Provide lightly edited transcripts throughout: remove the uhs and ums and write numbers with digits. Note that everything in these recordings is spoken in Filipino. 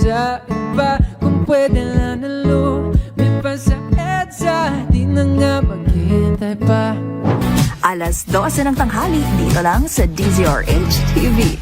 sa iba. Kung pwede lang na lumipas sa EDSA, di na nga maghihintay pa. Alas 12 ng tanghali, dito lang sa DZRH TV.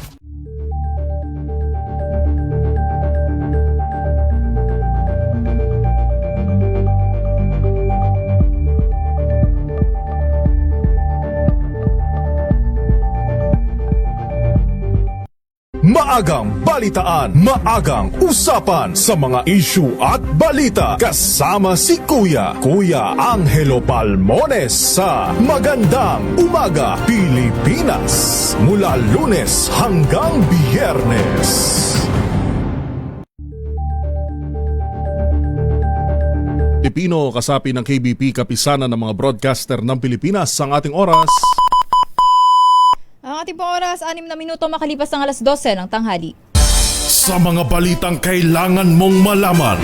Maagang balitaan, maagang usapan sa mga issue at balita. Kasama si Kuya Angelo Palmones sa Magandang Umaga Pilipinas. Mula Lunes hanggang Biyernes. Pilipino, kasapi ng KBP, kapisanan ng mga broadcaster ng Pilipinas. Ang ating oras... Ang ating pong oras, 6 na minuto makalipas ng alas 12 ng tanghali. Sa mga balitang kailangan mong malaman,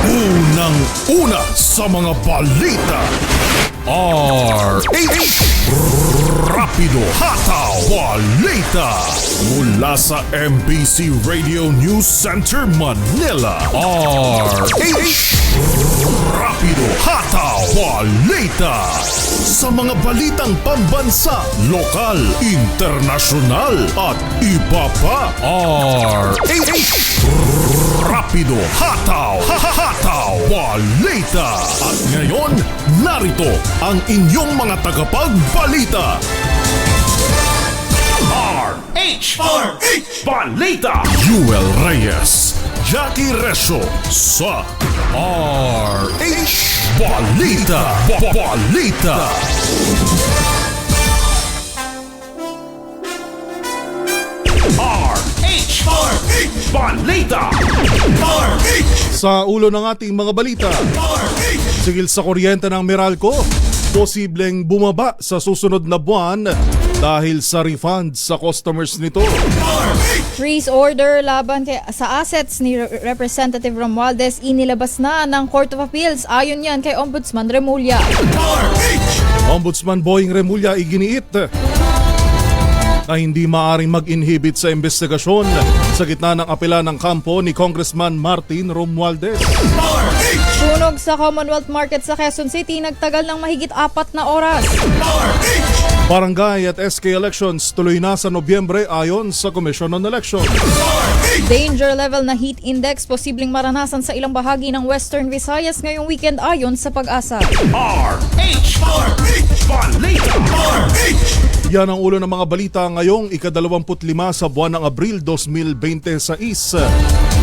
unang-una sa mga balita, RH Rapido Hataw Balita mula sa MBC Radio News Center Manila. RH Rapido Hataw Balita sa mga balitang pambansa, lokal, internasyonal at iba pa. RH Rapido Hataw Balita. At ngayon, narito ang inyong mga tagapagbalita. RH Balita. Yuel Reyes, Jackie Resho sa RH Balita. Balita. Balita. Sa ulo ng ating mga balita, sigil sa kuryente ng Meralco, posibleng bumaba sa susunod na buwan dahil sa refund sa customers nito. Freeze order laban sa assets ni Representative Romualdez inilabas na ng Court of Appeals. Ayon yan kay Ombudsman Remulla. Ombudsman Boying Remulla iginiit na hindi maaaring mag-inhibit sa investigasyon sa gitna ng apela ng kampo ni Congressman Martin Romualdez. Sunog sa Commonwealth Market sa Quezon City, nagtagal ng mahigit 4 na oras. Barangay at SK elections tuloy na sa Nobyembre ayon sa Commission on Elections. Danger level na heat index posibleng maranasan sa ilang bahagi ng Western Visayas ngayong weekend ayon sa Pag-asa. Yan ang ulo ng mga balita ngayong ika-25 sa buwan ng Abril 2026.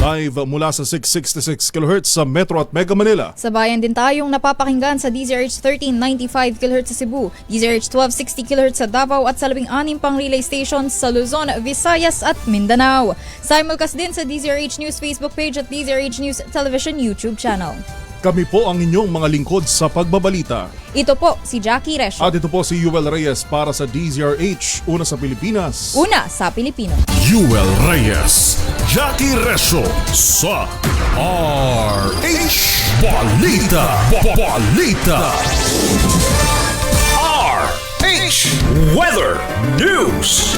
Live mula sa 666 kHz sa Metro at Mega Manila. Sa bayan din tayong napapakinggan sa DZRH 1395 kHz sa Cebu, DZRH 1260 kHz sa Davao at sa 16 pang relay stations sa Luzon, Visayas at Mindanao. Simulcast din sa DZRH News Facebook page at DZRH News Television YouTube channel. Kami po ang inyong mga lingkod sa pagbabalita. Ito po si Jackie Resho. At ito po si Yuel Reyes para sa DZRH, una sa Pilipinas. Una sa Pilipino. Yuel Reyes, Jackie Resho sa RH Balita. Balita. RH Weather News.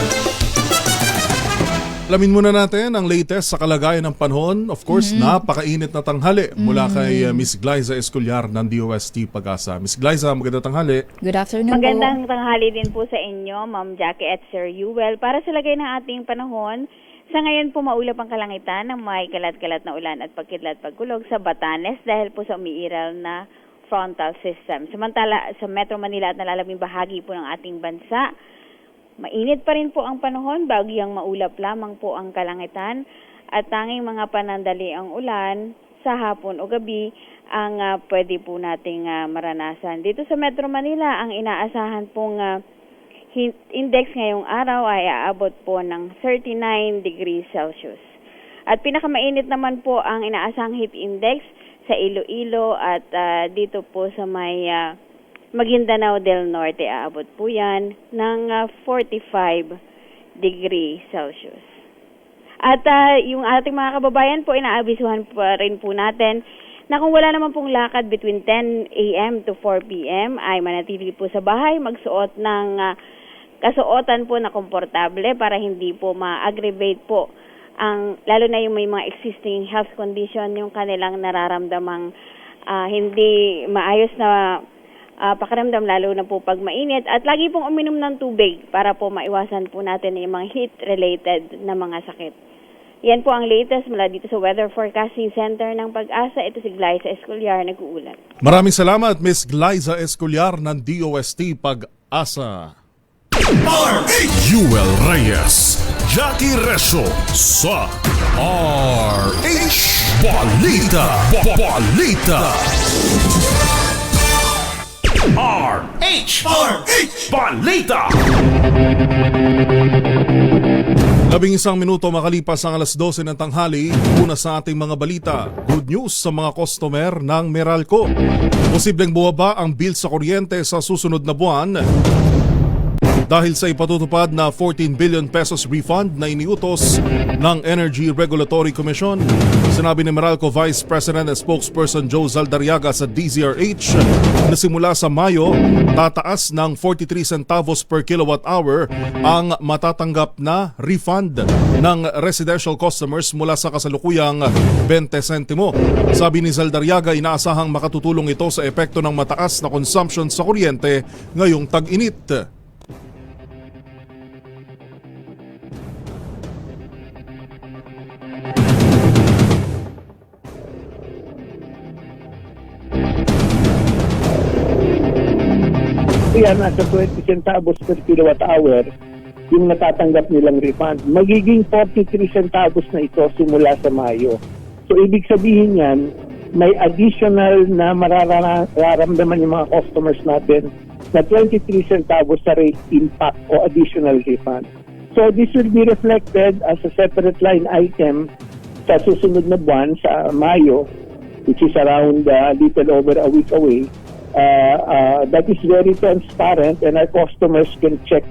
Alamin muna natin ang latest sa kalagayan ng panahon. Of course, napakainit na tanghali mula kay Miss Glyza Escolar ng DOST Pag-asa. Miss Glyza, magandang tanghali. Good afternoon. Magandang tanghali din po sa inyo, Ma'am Jackie at Sir Yuel. Para sa lagay ng ating panahon, sa ngayon po maulap ang kalangitan ng may kalat-kalat na ulan at pagkidlat-pagkulog sa Batanes dahil po sa umiiral na frontal system. Samantala, sa Metro Manila at nalalabing bahagi po ng ating bansa, mainit pa rin po ang panahon, bagyang maulap lamang po ang kalangitan at tanging mga panandali ang ulan sa hapon o gabi ang pwede po nating maranasan. Dito sa Metro Manila, ang inaasahan pong heat index ngayong araw ay aabot po ng 39 degrees Celsius. At pinakamainit naman po ang inaasahang heat index sa Iloilo at dito po sa may Maguindanao del Norte, aabot po yan ng 45 degree Celsius. At yung ating mga kababayan po, inaabisuhan pa rin po natin na kung wala naman pong lakad between 10 a.m. to 4 p.m. ay manatili po sa bahay, magsuot ng kasuotan po na komportable para hindi po ma-aggravate po lalo na yung may mga existing health condition, yung kanilang nararamdamang hindi maayos na pakiramdam, lalo na po pag mainit. At lagi pong uminom ng tubig para po maiwasan po natin yung mga heat-related na mga sakit. Yan po ang latest mula dito sa Weather Forecasting Center ng Pag-asa. Ito si Glyza Escolar, nag-uulat. Maraming salamat, Miss Glyza Escolar ng DOST Pag-asa. Yuel Reyes, Jackie Reso sa RH Balita. Balita. RH Balita. 11 minuto makalipas ang alas 12 ng tanghali, una sa ating mga balita. Good news sa mga customer ng Meralco. Posibleng bumaba ang bill sa kuryente sa susunod na buwan dahil sa ipatutupad na 14 billion pesos refund na iniutos ng Energy Regulatory Commission. Sinabi ni Meralco Vice President at Spokesperson Joe Zaldarriaga sa DZRH na simula sa Mayo, tataas ng 43 centavos per kilowatt hour ang matatanggap na refund ng residential customers mula sa kasalukuyang 20 sentimo. Sabi ni Zaldarriaga, inaasahang makatutulong ito sa epekto ng mataas na consumption sa kuryente ngayong tag-init. Yan, nasa 20 centavos per kilowatt hour yung natatanggap nilang refund. Magiging 43 centavos na ito simula sa Mayo. So, ibig sabihin yan, may additional na mararamdaman yung mga customers natin na 23 centavos sa rate impact o additional refund. So, this will be reflected as a separate line item sa susunod na buwan sa Mayo, which is around little over a week away. That is very transparent and our customers can check.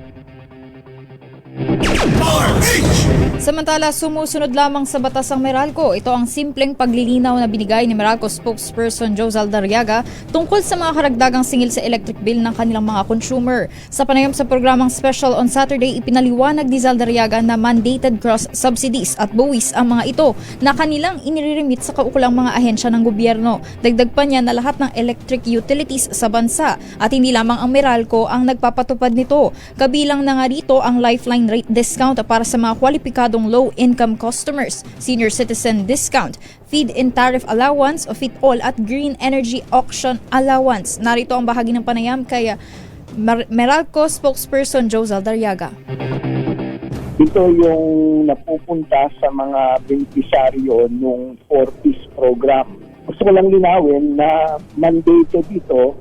Samantala, sumusunod lamang sa batas ang Meralco. Ito ang simpleng paglilinaw na binigay ni Meralco spokesperson Joe Zaldarriaga tungkol sa mga karagdagang singil sa electric bill ng kanilang mga consumer. Sa panayam sa programang Special on Saturday, ipinaliwanag ni Zaldarriaga na mandated cross subsidies at buwis ang mga ito na kanilang iniriremit sa kaukulang mga ahensya ng gobyerno. Dagdag pa niya na lahat ng electric utilities sa bansa at hindi lamang ang Meralco ang nagpapatupad nito. Kabilang na nga rito ang lifeline rate discount para sa mga kwalipikadong low-income customers, senior citizen discount, feed-in tariff allowance o fit-all at green energy auction allowance. Narito ang bahagi ng panayam kay Meralco spokesperson Joe Zaldarriaga. Ito yung napupunta sa mga beneficiaryo ng 4-piece program. Gusto ko lang linawin na mandated ito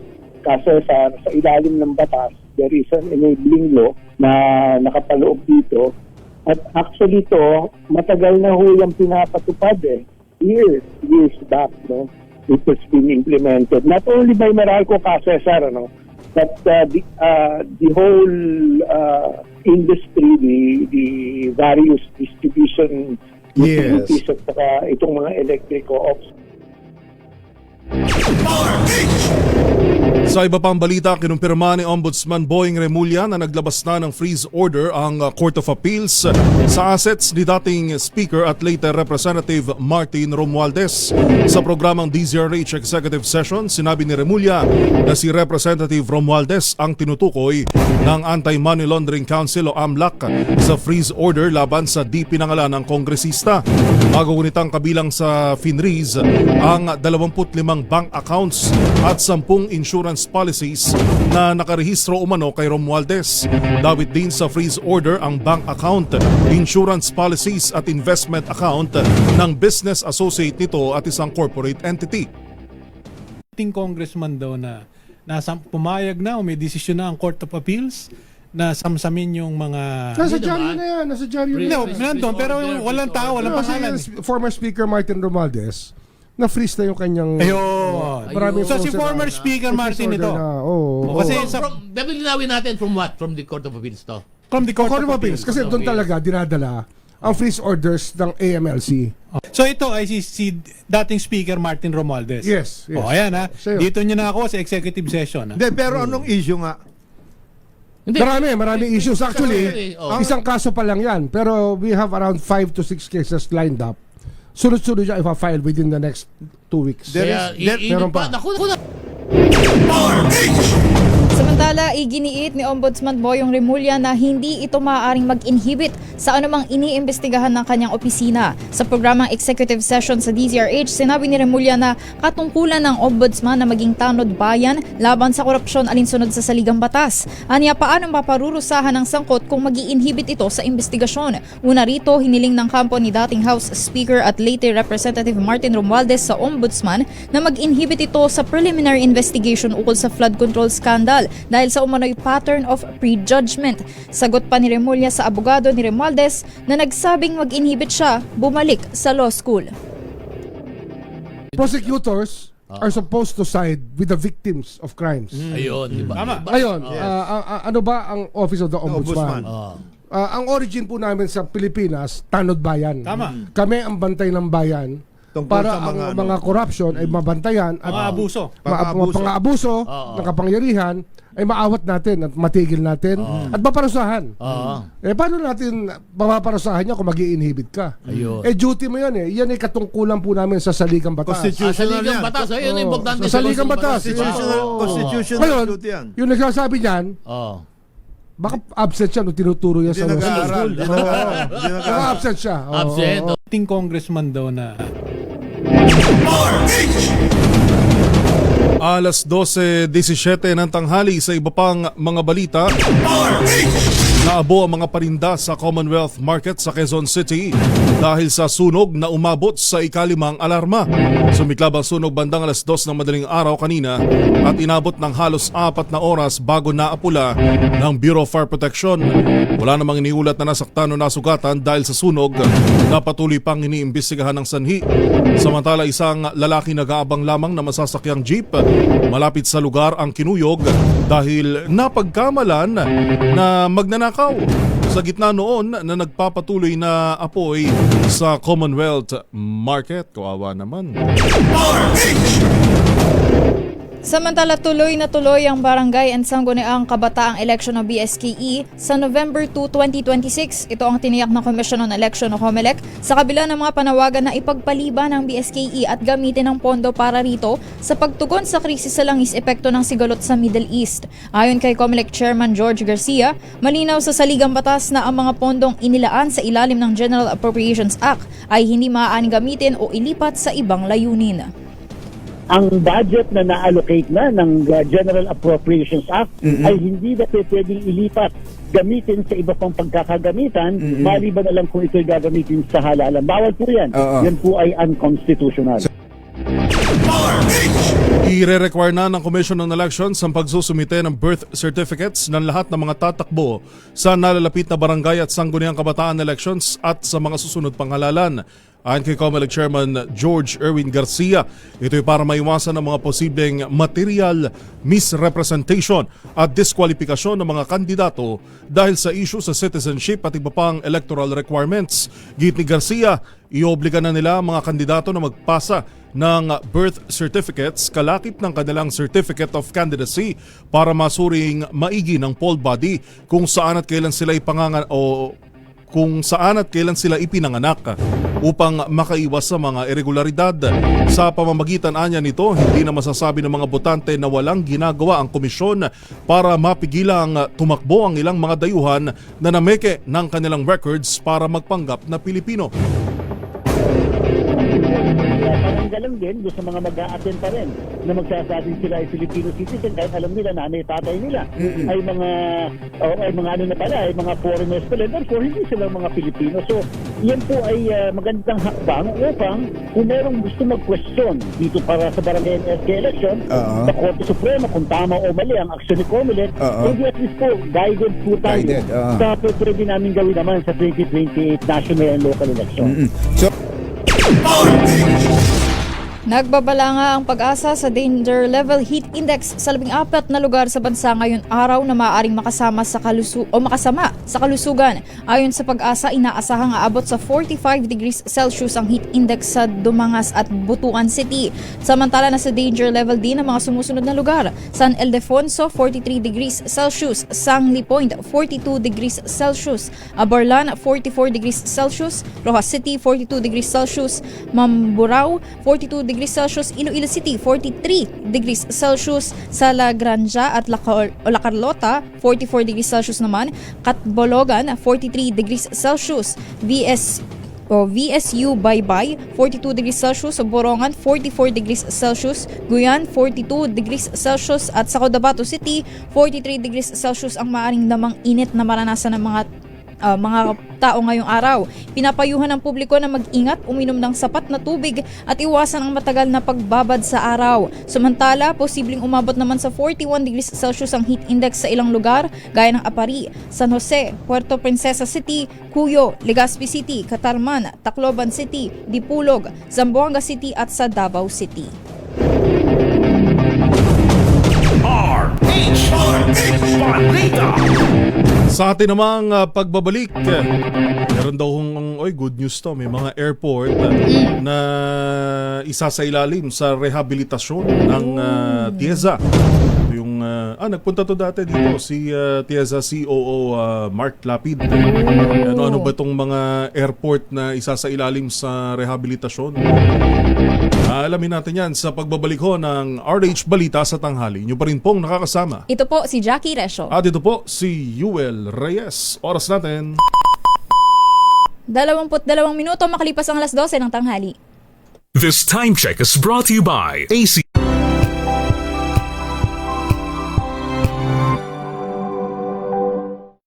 kasi sa ilalim ng batas, there is an enabling law na nakapaloob dito. At actually ito, matagal na ho yung pinapatupad years back, no? It has been implemented. Not only by Meralco kasi, Cesar, no? But the whole industry, the various distribution utilities at saka itong mga electric co-ops. Sa iba pang balita, kinumpirma ni Ombudsman Boying Remulla na naglabas na ng freeze order ang Court of Appeals sa assets ni dating Speaker at later Representative Martin Romualdez. Sa programang DZRH Executive Session, sinabi ni Remulla na si Representative Romualdez ang tinutukoy ng Anti-Money Laundering Council o AMLAC sa freeze order laban sa di pinangalan ng kongresista. Magugunitang kabilang sa FINRIZ ang 25 bank accounts at 10 insurance policies na nakarehistro umano kay Romualdez. Dawit din sa freeze order ang bank account, insurance policies at investment account ng business associate nito at isang corporate entity. Ting congressman daw na pumayag na o may desisyon na ang Court of Appeals na samsamin yung mga... Nasa dyaryo na yan. Nasa dyaryo na yan. Nandun, pero walang tao, walang pangalan. Former Speaker Martin Romualdez, na-freeze na yung kanyang... So si former Speaker Martin ito. Kasi linawin natin from what? From the Court of Appeals to? From the Court of Appeals. Kasi doon talaga dinadala ang freeze orders ng AMLC. So ito ay si dating Speaker Martin Romualdez. Yes. Ayan ha. Dito niya na ako sa executive session. Pero anong issue nga? Hindi. Marami issues. Actually, Oh. isang kaso pa lang yan. Pero we have around 5 to 6 cases lined up. Sunod-sunod siya ipa-file within the next 2 weeks. Kaya, meron pa. Naku, Samantala, iginiit ni Ombudsman Boyong Remulla na hindi ito maaaring mag-inhibit sa anumang iniimbestigahan ng kanyang opisina. Sa programang executive session sa DZRH, sinabi ni Remulla na katungkulan ng Ombudsman na maging tanod bayan laban sa korupsyon alinsunod sa saligang batas. Aniya, paano maparurusahan ng sangkot kung mag-i-inhibit ito sa investigasyon? Una rito, hiniling ng kampo ni dating House Speaker at later Representative Martin Romualdez sa Ombudsman na mag-inhibit ito sa preliminary investigation ukol sa flood control scandal dahil sa umano'y pattern of prejudgment. Sagot pa ni Remulla sa abogado ni Romualdez na nagsabing mag-inhibit siya bumalik sa law school. Prosecutors are supposed to side with the victims of crimes. Ayun, di ba? Tama. Ngayon, ano ba ang Office of the Ombudsman? Ang origin po namin sa Pilipinas, tanod bayan. Tama. Kami ang bantay ng bayan para ang mga corruption ay mabantayan at Mga abuso. pang-aabuso ng kapangyarihan ay maawat natin at matigil natin at maparusahan. Paano natin mapaparusahan niya kung mag-i-inhibit ka? Ayun. Duty mo yan eh. Yan ay katungkulan po namin sa saligang batas. Saligang batas. Ayun, importante. Sa saligang batas. Constitutional duty yan. Yung nagsasabi niyan, baka absent siya nung tinuturo niya sa law school. Baka absent siya. Absent. Dating congressman daw na Alas 12:17 ng tanghali sa iba pang mga balita. Naabo ang mga parinda sa Commonwealth Market sa Quezon City dahil sa sunog na umabot sa ikalimang alarma. Sumiklab ang sunog bandang alas 2 ng madaling araw kanina at inabot ng halos 4 na oras bago naapula ng Bureau of Fire Protection. Wala namang iniulat na nasaktan o nasugatan dahil sa sunog na patuloy pang iniimbestigahan ng sanhi. Samantala, isang lalaki nag-aabang lamang na masasakyang jeep malapit sa lugar ang kinuyog dahil napagkamalan na magnanakaw sa gitna noon na nagpapatuloy na apoy sa Commonwealth Market. Kawawa naman. Samantala, tuloy na tuloy ang Barangay and Sangguniang Kabataang Election ng BSKE sa November 2, 2026. Ito ang tiniyak ng Commission on Election o COMELEC sa kabila ng mga panawagan na ipagpaliban ng BSKE at gamitin ang pondo para rito sa pagtugon sa krisis sa langis epekto ng sigalot sa Middle East. Ayon kay COMELEC Chairman George Garcia, malinaw sa saligang batas na ang mga pondong inilaan sa ilalim ng General Appropriations Act ay hindi maaaring gamitin o ilipat sa ibang layunin. Ang budget na na-allocate na ng General Appropriations Act ay hindi na pwedeng ilipat gamitin sa iba pang pagkakagamitan, maliban na lang kung ito'y gagamitin sa halalan. Bawal po yan. Yan po ay unconstitutional. Ire-require na ng Commission on Elections ang pagsusumite ng birth certificates ng lahat ng mga tatakbo sa nalalapit na barangay at sangguniang kabataan elections at sa mga susunod pang halalan. Ayon kay COMELEC Chairman George Erwin Garcia, ito'y para maiwasan ang mga posibleng material misrepresentation at diskwalifikasyon ng mga kandidato dahil sa issue sa citizenship at iba pang electoral requirements. Git ni Garcia, iobliga na nila ang mga kandidato na magpasa ng birth certificates kalakip ng kanilang Certificate of Candidacy para masuring maigi ng poll body kung saan at kailan sila ipinanganak upang makaiwas sa mga irregularidad. Sa pamamagitan anya nito, hindi na masasabi ng mga botante na walang ginagawa ang komisyon para mapigilang tumakbo ang ilang mga dayuhan na nameke ng kanilang records para magpanggap na Pilipino. Parang galang din doon sa mga mag-a-attend pa rin na magsasabing sila ay Filipino citizen kahit alam nila nanay tatay nila ay mga foreigners pala, therefore hindi sila mga Pilipino. So yan po ay magandang hakbang upang kung merong gusto mag-question dito para sa barangay NSK election sa Korte Suprema kung tama o mali ang aksyon ni COMELEC, hindi at least po guided po tayo sa pwede namin gawin naman sa 2028 national and local election. Nagbabala nga ang Pag-asa sa Danger Level Heat Index sa 14 na lugar sa bansa ngayon araw na maaaring makasama sa makasama sa kalusugan. Ayon sa Pag-asa, inaasahang aabot sa 45 degrees Celsius ang heat index sa Dumangas at Butuan City. Samantala na sa Danger Level D ang mga sumusunod na lugar. San Ildefonso 43 degrees Celsius, Sangli Point 42 degrees Celsius, Aborlan 44 degrees Celsius, Rojas City 42 degrees Celsius, Mamburao 42 degrees Celsius, Iloilo City 43 degrees Celsius, Sala Granja at La Carlota 44 degrees Celsius naman, Catbologan 43 degrees Celsius, VSU Baybay 42 degrees Celsius, Borongan 44 degrees Celsius, Guyan 42 degrees Celsius at sa Cotabato City 43 degrees Celsius ang maaring damang init na maranasan ng mga tao ngayong araw. Pinapayuhan ng publiko na mag-ingat, uminom ng sapat na tubig at iwasan ang matagal na pagbabad sa araw. Samantala, posibleng umabot naman sa 41 degrees Celsius ang heat index sa ilang lugar gaya ng Apari, San Jose, Puerto Princesa City, Cuyo, Legazpi City, Catarman, Tacloban City, Dipulog, Zamboanga City at sa Davao City. RH Balita. Sa atin namang pagbabalik, meron daw good news to. May mga airport na isa sa ilalim sa rehabilitasyon ng TIEZA. Yung nagpunta to dati dito si TIEZA COO Mark Lapid. Ano ba itong mga airport na isa sa ilalim sa rehabilitasyon? Alamin natin yan sa pagbabalik ho ng RH Balita sa tanghali. Inyo pa rin pong nakakasama. Ito po si Jackie Resho. At ito po si Yuel Reyes. Oras natin 22 minuto makalipas ang alas 12 ng tanghali. This time check is brought to you by AC.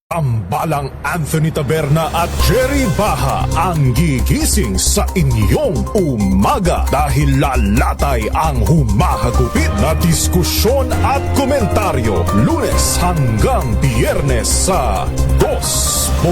Tambalang Anthony Taberna at Jerry Baha ang gigising sa inyong umaga dahil lalatay ang humahagupit na diskusyon at komentaryo Lunes hanggang Biyernes sa 2x2.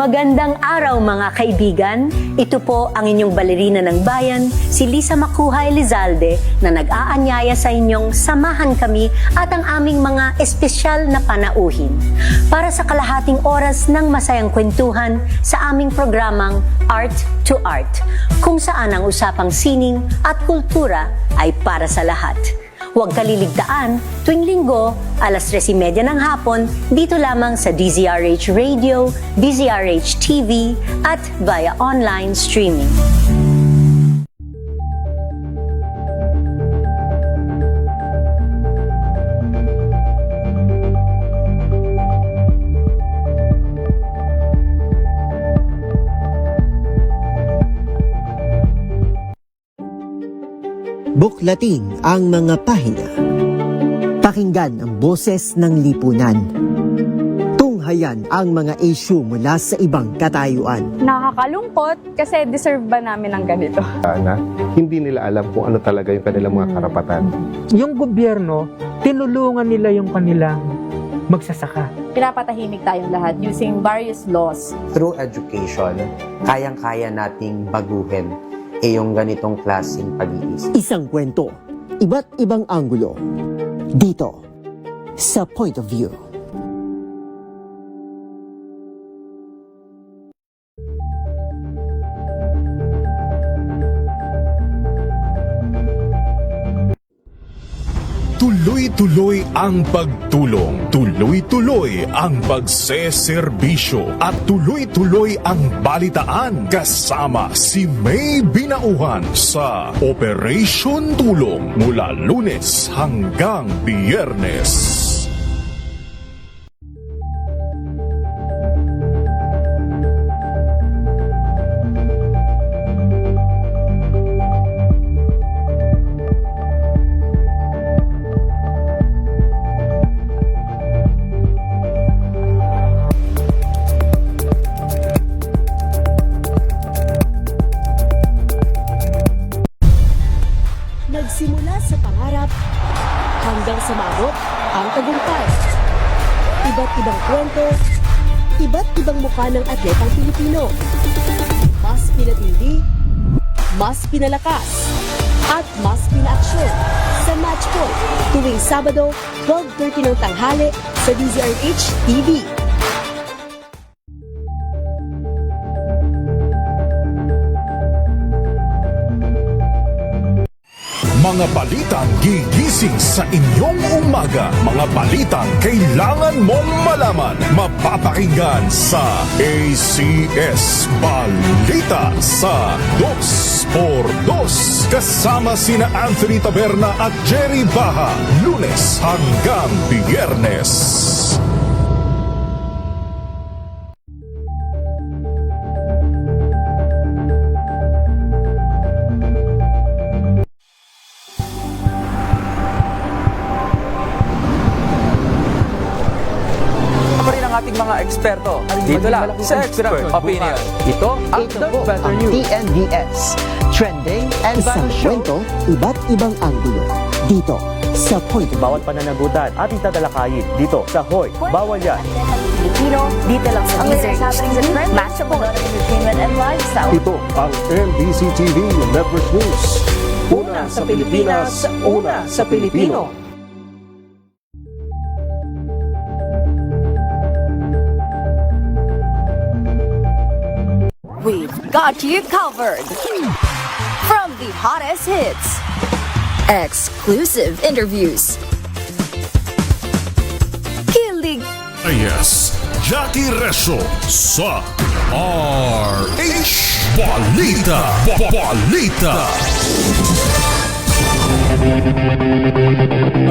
Magandang araw mga kaibigan. Ito po ang inyong balerina ng bayan, si Lisa Makuha Elizalde na nag-aanyaya sa inyong samahan kami at ang aming mga espesyal na panauhin para sa kalahating oras ng masayang kwentuhan sa aming programang Art to Art, kung saan ang usapang sining at kultura ay para sa lahat. Huwag kaliligtaan, tuwing linggo, alas 3:30 ng hapon, dito lamang sa DZRH Radio, DZRH TV, at via online streaming. Buklatin ang mga pahina. Pakinggan ang boses ng lipunan. Tunghayan ang mga issue mula sa ibang katayuan. Nakakalungkot kasi deserve ba namin ng ganito? Na hindi nila alam kung ano talaga yung kanilang mga karapatan. Yung gobyerno, tinulungan nila yung kanilang magsasaka. Pinapatahimik tayong lahat using various laws. Through education, kayang-kaya nating baguhin yung ganitong klaseng pag-iisip. Isang kwento, iba't ibang anggulo. Dito, sa Point of View. Tuloy-tuloy ang pagtulong, tuloy-tuloy ang pagseserbisyo at tuloy-tuloy ang balitaan kasama si May Binauhan sa Operation Tulong mula Lunes hanggang Biyernes. hanggang sumabot ang tagumpay. Iba't ibang kwento, iba't ibang mukha ng atletang Pilipino. Mas pinatindi, mas pinalakas, at mas pinaaksyon sa Match Point tuwing Sabado, 12:30 ng tanghali sa DZRH TV. Mga balitang gigising sa inyong umaga. Mga balitang kailangan mong malaman. Mapapakinggan sa ACS Balita sa 2x2. Kasama sina Anthony Taberna at Jerry Baha. Lunes hanggang Biyernes. ating mga eksperto. Dito lang sa Expert Opinion. Ito ang The Better News. TNDS. Trending and isang kwento, iba't ibang anggulo. Dito sa Point. Bawat pananagutan ating tatalakayin dito sa Hoy. Bawal yan. Pilipino, dito lang sa DZRH. Matchable entertainment and lifestyle. Ito ang NBC TV Network News. Una sa Pilipinas, una sa Pilipino. We've got you covered. From the hottest hits, exclusive interviews, kilig, Yes, Jackie Reso sa RH Balita. Balita.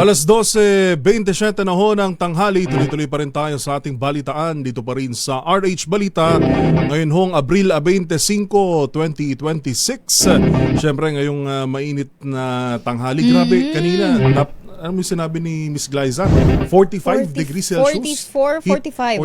Alas 12:27 na ho ng tanghali, tuloy-tuloy pa rin tayo sa ating balitaan dito pa rin sa RH Balita. Ngayon hong Abril 25, 2026. Siyempre ngayong mainit na tanghali. Grabe, kanina ano yung sinabi ni Miss Glyza? 45 degrees Celsius. 44, 45.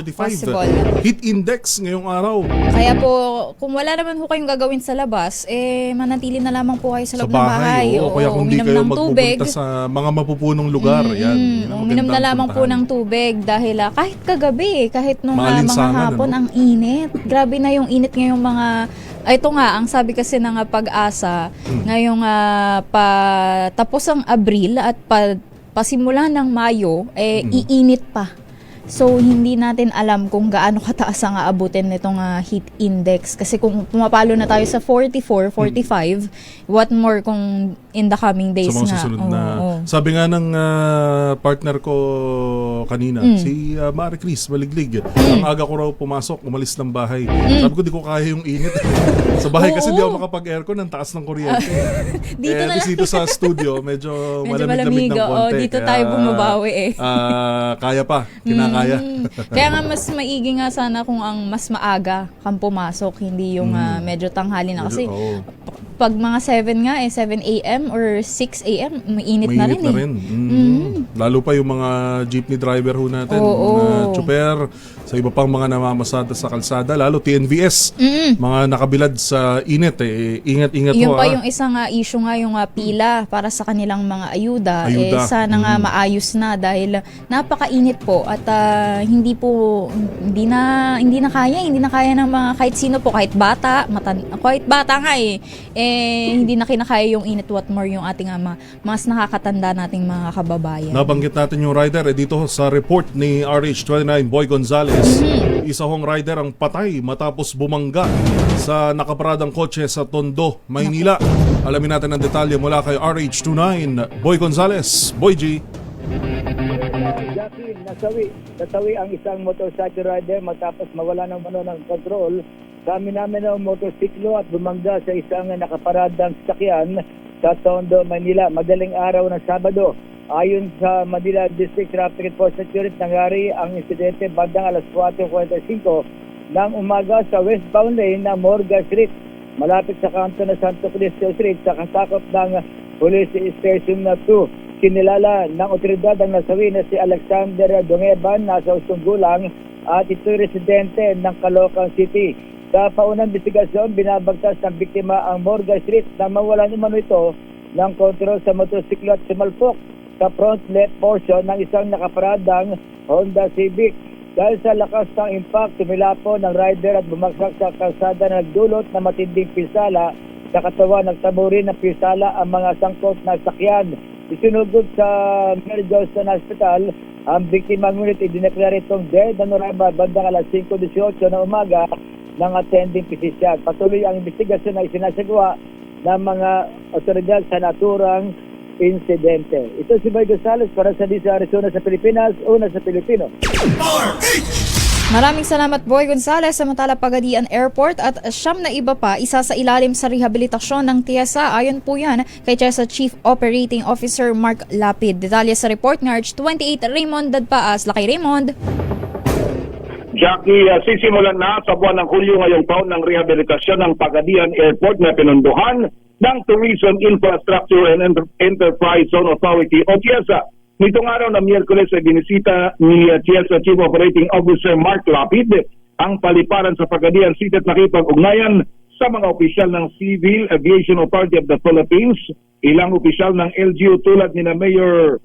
45. Heat index ngayong araw. Kaya po, kung wala naman po kayong gagawin sa labas, manatili na lamang po kayo sa loob ng bahay. Oo, kaya kung di kayo magpupunta sa mga mapupunong lugar, yan uminom na lamang po ng tubig dahil kahit kagabi, kahit nung mga hapon, ang init. Grabe na yung init ngayong mga... Ito nga, ang sabi kasi ng Pag-asa, ngayong tapos ang Abril at pasimula ng Mayo, iinit pa. So, hindi natin alam kung gaano kataas ang aabutin nitong heat index. Kasi kung pumapalo na tayo sa 44, 45, what more kung in the coming days sa mga susunod na. Sabi nga ng partner ko kanina, si Marie Chris Maliglig, ang aga ko raw pumasok, umalis ng bahay. Sabi ko, di ko kaya yung init. Sa bahay kasi di ako makapag-aircon, ang taas ng kuryente. Dito sa studio, medyo malamig-lamig ng konti. Dito tayo bumabawi kaya pa, kinakaya. Kaya nga mas maigi nga sana kung ang mas maaga kang pumasok, hindi yung medyo tanghali na. Kasi pag mga 7 nga 7 a.m. or 6 a.m. mainit na rin. Lalo pa yung mga jeepney driver ho natin, mga chopper, sa iba pang mga namamasada sa kalsada, lalo TNVS, mga nakabilad sa init, ingat-ingat yun ho. Pa yung isang issue nga, yung pila para sa kanilang mga ayuda. Sana nga maayos na dahil napakainit po at hindi na kaya ng mga kahit sino po, kahit bata nga hindi na kinakaya yung init, what more yung ating mas nakakatanda nating mga kababayan. Nabanggit natin yung rider dito sa report ni RH29 Boy Gonzales. Isa hong rider ang patay matapos bumangga sa nakaparadang kotse sa Tondo, Maynila. Alamin natin ang detalye mula kay RH29 Boy Gonzales. Boy G. Jackie, nasawi ang isang motorcycle rider matapos mawala ng control. Kami namin ng motorsiklo at bumangga sa isang nakaparadang sasakyan sa Tondo, Manila, madaling araw ng Sabado. Ayon sa Manila District Traffic Enforcement Unit, nangyari ang insidente bandang alas 4:45 ng umaga sa westbound lane ng Morgan Street, malapit sa kanto na Santo Cristo Street sa kasakop ng Police Station na 2. Kinilala ng otoridad ang nasawi na si Alexander Dongeban, nasa 8 gulang, at ito'y residente ng Caloocan City. Sa paunang investigasyon, binabagtas ng biktima ang Morgan Street na mawalan umano ito ng kontrol sa motorsiklo at sumalpok sa front left portion ng isang nakaparadang Honda Civic. Dahil sa lakas ng impact, tumilapo ng rider at bumagsak sa kalsada na nagdulot na matinding pinsala sa katawan. Nagtaburin ng pinsala ang mga sangkot na sakyan. Isinugod sa Mary Johnston Hospital ang biktima, ngunit idineklara itong dead on arrival bandang alas 5:18 ng umaga ng attending physician. Patuloy ang investigasyon na isinasagawa ng mga otoridad sa naturang insidente. Ito si Boy Gonzales para sa DC Arizona sa Pilipinas, una sa Pilipino. Maraming salamat Boy Gonzales. Samantala, Pagadian Airport at siyam na iba pa isa sa ilalim sa rehabilitasyon ng TIESA. Ayon po yan kay TIESA Chief Operating Officer Mark Lapid. Detalye sa report ng Arch 28 Raymond Dadpaas. Lakay Raymond. Jackie, sisimulan na sa buwan ng Hulyo ngayong taon ng rehabilitasyon ng Pagadian Airport na pinunduhan ng Tourism Infrastructure and Enterprise Zone Authority o TIESA. Nitong araw na Miyerkules ay binisita ni TIESA Chief Operating Officer Mark Lapid ang paliparan sa Pagadian City at nakipag-ugnayan sa mga opisyal ng Civil Aviation Authority of the Philippines, ilang opisyal ng LGU tulad ni na Mayor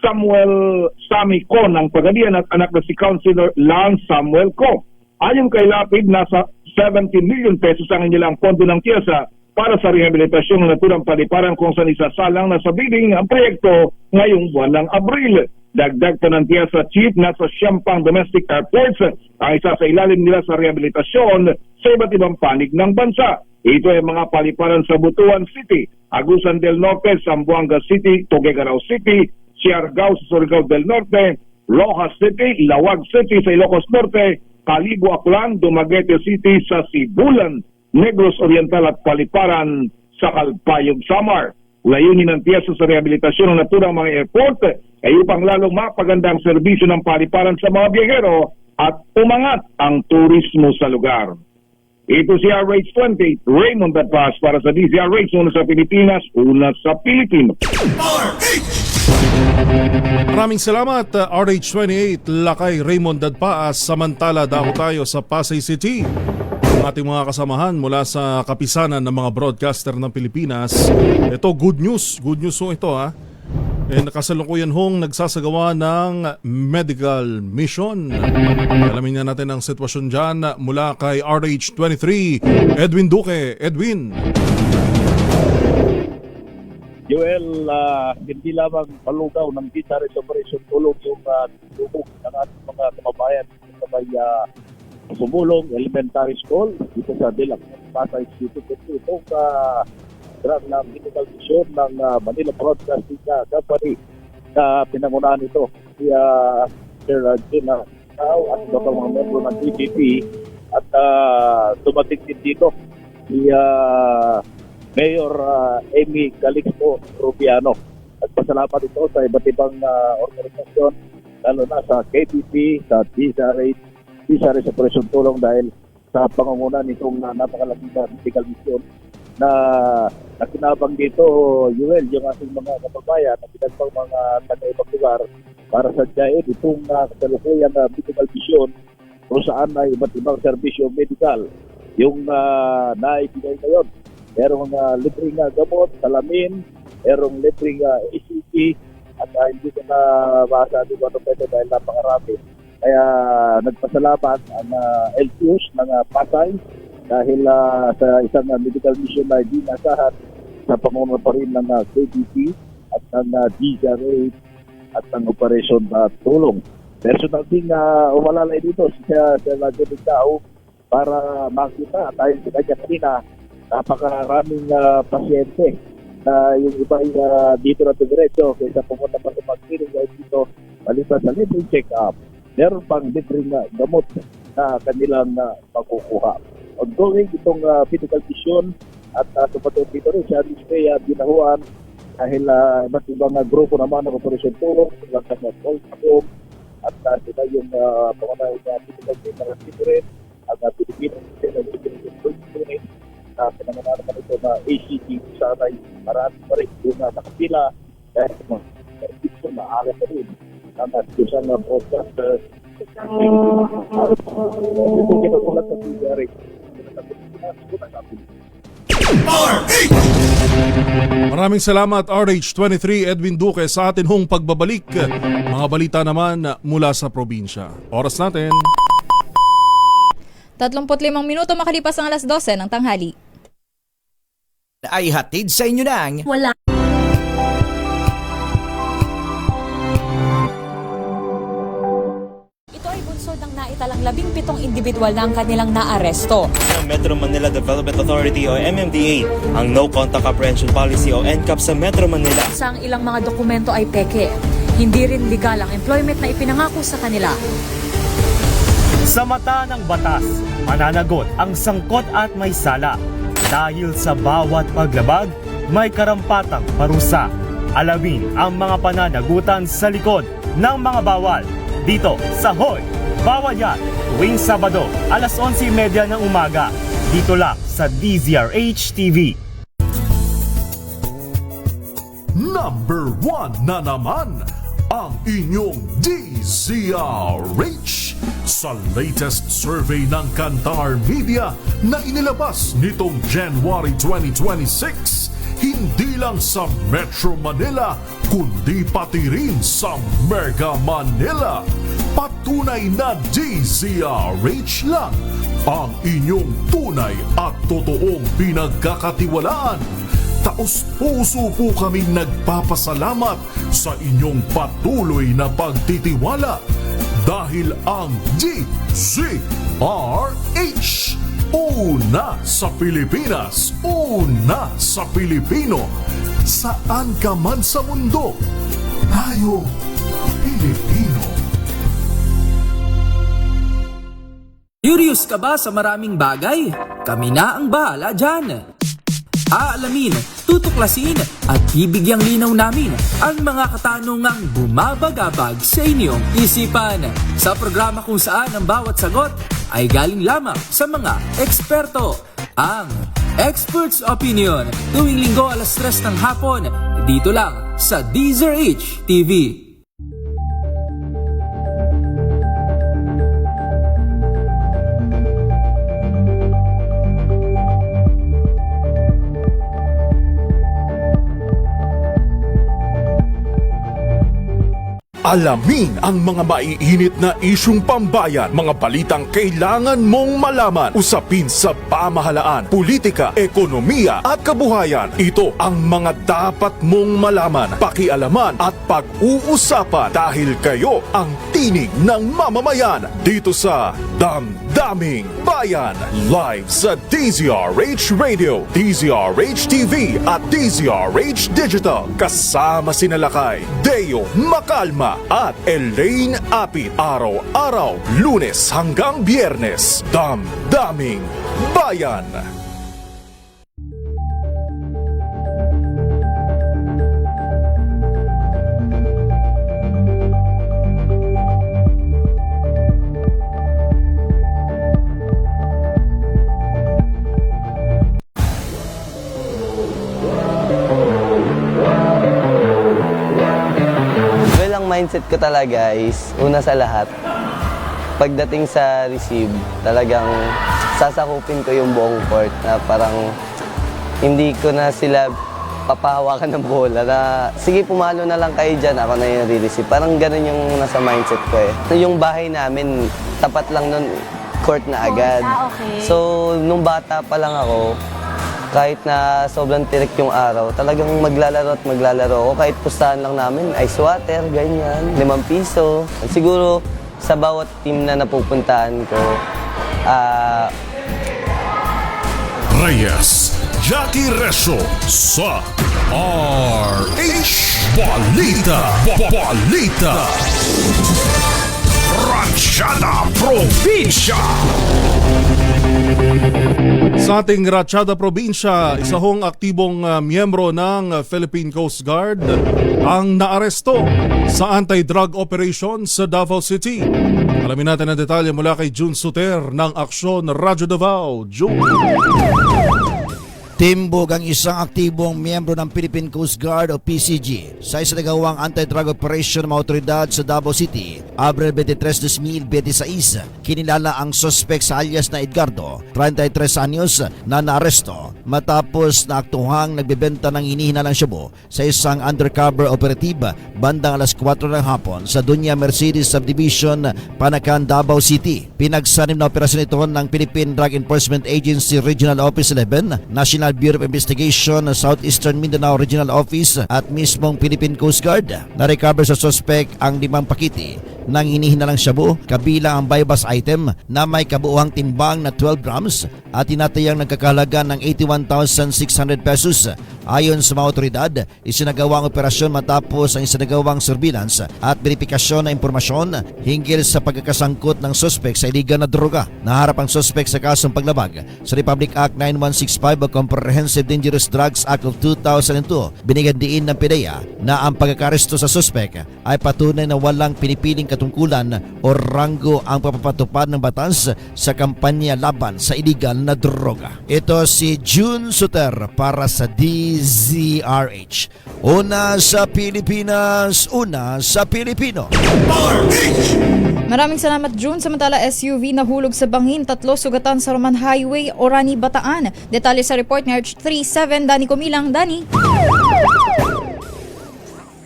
Samuel Sammy Co ng Pagadian at anak na si Councilor Lance Samuel Co. Ayon kay Lapid, nasa 70 million pesos ang inilang pondo ng TIESA para sa rehabilitasyon ng naturang paliparan kung saan isasalang na sa bidding ang proyekto ngayong buwan ng Abril. Dagdag pa ng TIESA Chief, nasa 10 domestic airports ang isa sa ilalim nila sa rehabilitasyon sa iba't ibang panig ng bansa. Ito ay mga paliparan sa Butuan City, Agusan del Norte, Zamboanga City, Tuguegarao City, Siargao sa Surigao del Norte, Rojas City, Lawag City sa Ilocos Norte, Calibo Aklan, Dumaguete City sa Sibulan, Negros Oriental at paliparan sa Calpayog, Samar. Layunin ng TIESA sa rehabilitasyon ng naturang mga airport ay upang lalong mapaganda ang serbisyo ng paliparan sa mga biyahero at umangat ang turismo sa lugar. Ito si RH28, Raymond Dadpaas para sa DZRH, una sa Pilipinas, una sa Pilipino. Maraming salamat RH28, Lakay Raymond Dadpaas. Samantala daw tayo sa Pasay City. Ating mga kasamahan mula sa kapisanan ng mga broadcaster ng Pilipinas. Ito, good news ho ito ha. Nakasalukuyan hong nagsasagawa ng medical mission. Alamin nga natin ang sitwasyon dyan mula kay RH23, Edwin Duque. Edwin. Joel, hindi lamang palugaw ng Gisares Operation tulong yung tulong ng ating mga kababayan sa may Sumulong Elementary School dito sa Dilac, Pasay City. Itong drug na medical mission ng Manila Broadcasting Company na pinangunahan ito si Sir Gina Tao at iba pang mga membro ng DPP at dumating din dito si Mayor Amy Calixto Rubiano. At pasalamat ito sa iba't ibang organisasyon, lalo na sa KPP, sa DZRH Operation Tulong dahil sa pangunguna nitong napakalaking medical mission na nakinabang dito, Yuel, yung ating mga kababayan na pinagpang mga taga-ibang lugar para sa DIAE itong kasalukuyang medical mission kung saan ay iba't ibang serbisyo medical yung naibigay ngayon. Merong libreng gamot, salamin, merong libreng ACT at hindi ko na masabi ko ano pwede dahil napakarami. Kaya nagpasalamat ang LTOs ng Pasay dahil sa isang medical mission na hindi nasahan sa pangunguna pa rin ng KBP at ng DZRH at ng Operation Tulong. Personal ding umalalay dito siya Lagyan Tao para makita tayo sa kanya kanina napakaraming pasyente na yung iba ay dito na diretso kaysa pumunta pa sa mag-clinic dito malipas sa libreng check-up. Meron pang libreng gamot na kanilang makukuha. Ongoing itong medical mission at tumatong dito rin siya Kaya binahuan dahil iba't ibang grupo naman ng Operation Tulong silang sa Polsacom at sila yung pangunahing medical mission na rin at Pilipino na pinanganan naman ito na ACT sana ay marami pa rin yung sa kapila dahil ito na alam na rin ang nasusan na broadcaster ito kinakulat sa PGRA Maraming salamat RH23 Edwin Duque sa atin hong pagbabalik. Mga balita naman mula sa probinsya. Oras natin 35 minuto makalipas ang alas 12 ng tanghali. Ay hatid sa inyo ng Wala. Ito ay bunsod ng naitalang 17 individual na ang kanilang naaresto. Ng Metro Manila Development Authority o MMDA ang No Contact Apprehension Policy o NCAP sa Metro Manila. Sa ilang mga dokumento ay peke. Hindi rin legal ang employment na ipinangako sa kanila. Sa mata ng batas, mananagot ang sangkot at may sala. Dahil sa bawat paglabag, may karampatang parusa. Alamin ang mga pananagutan sa likod ng mga bawal. Dito sa Hoy! Bawal Yan! Tuwing Sabado, alas 11:30 ng umaga. Dito lang sa DZRH TV. Number 1 na naman ang inyong DZRH sa latest survey ng Kantar Media na inilabas nitong January 2026. Hindi lang sa Metro Manila, kundi pati rin sa Mega Manila. Patunay na DZRH lang ang inyong tunay at totoong pinagkakatiwalaan. Taos-puso po kaming nagpapasalamat sa inyong patuloy na pagtitiwala dahil ang DZRH una sa Pilipinas, una sa Pilipino. Saan ka man sa mundo, tayo Pilipino. Curious ka ba sa maraming bagay? Kami na ang bahala dyan. Aalamin, tutuklasin at bibigyang linaw namin ang mga katanungang bumabagabag sa inyong isipan. Sa programa kung saan ang bawat sagot ay galing lamang sa mga eksperto. Ang Expert's Opinion, tuwing linggo alas 3 ng hapon, dito lang sa DZRH TV. Alamin ang mga maiinit na isyung pambayan, mga balitang kailangan mong malaman, usapin sa pamahalaan, politika, ekonomiya at kabuhayan. Ito ang mga dapat mong malaman, pakialaman at pag-uusapan dahil kayo ang tinig ng mamamayan dito sa Damdaming Bayan. Live sa DZRH Radio, DZRH TV at DZRH Digital. Kasama sina Lakay, Deo Makalma at Elaine Apit. Araw-araw, Lunes hanggang Biyernes. Damdaming Bayan. Mindset ko talaga is, una sa lahat, pagdating sa receive, talagang sasakupin ko yung buong court na parang hindi ko na sila papahawakan ng bola na sige pumalo na lang kayo dyan, ako na yung re-receive. Parang ganun yung nasa mindset ko eh. Yung bahay namin, tapat lang nun, court na agad. Okay. So, nung bata pa lang ako, kahit na sobrang tirik yung araw, talagang maglalaro ako. Kahit pustahan lang namin, ice water, ganyan, 5 piso. At siguro, sa bawat team na napupuntahan ko, Reyes, Jackie Reso sa RH Balita. Balita. Ratsyada Probinsya. Sa ating Ratsyada Probinsya, isa hong aktibong miyembro ng Philippine Coast Guard ang naaresto sa anti-drug operation sa Davao City. Alamin natin ang detalye mula kay June Suter ng Aksyon Radyo Davao. June. Timbog ang isang aktibong miyembro ng Philippine Coast Guard o PCG sa isinagawang anti-drug operation ng mga otoridad sa Davao City, Abril 23, 2026. Kinilala ang suspect sa alias na Edgardo, 33 anyos, na naaresto matapos na aktuhang nagbebenta ng hinihinalang shabu sa isang undercover operative bandang alas 4 ng hapon sa Dunya Mercedes Subdivision, Panacan, Davao City. Pinagsanib na operasyon ito ng Philippine Drug Enforcement Agency Regional Office 11, National Bureau of Investigation, Southeastern Mindanao Regional Office at mismong Philippine Coast Guard. Na-recover sa suspect ang 5 pakiti ng hinihinalang shabu, kabilang ang buy-bust item na may kabuuang timbang na 12 grams at tinatayang nagkakahalaga ng 81,600 pesos. Ayon sa mga otoridad, isinagawa ang operasyon matapos ang isinagawang surveillance at verifikasyon na impormasyon hinggil sa pagkakasangkot ng suspect sa iligal na droga. Naharap ang suspect sa kasong paglabag sa Republic Act 9165 o Comprehensive Dangerous Drugs Act of 2002. Binigyan diin ng PDEA na ang pagkakaresto sa suspect ay patunay na walang pinipiling katungkulan o ranggo ang papapatupad ng batas sa kampanya laban sa iligal na droga. Ito si June Suter para sa DZRH. Una sa Pilipinas, una sa Pilipino. Maraming salamat, June. Samantala, SUV nahulog sa bangin, 3 sugatan sa Roman Highway, Orani, Bataan. Detalye sa report ni RH37, Dani Kumilang. Dani.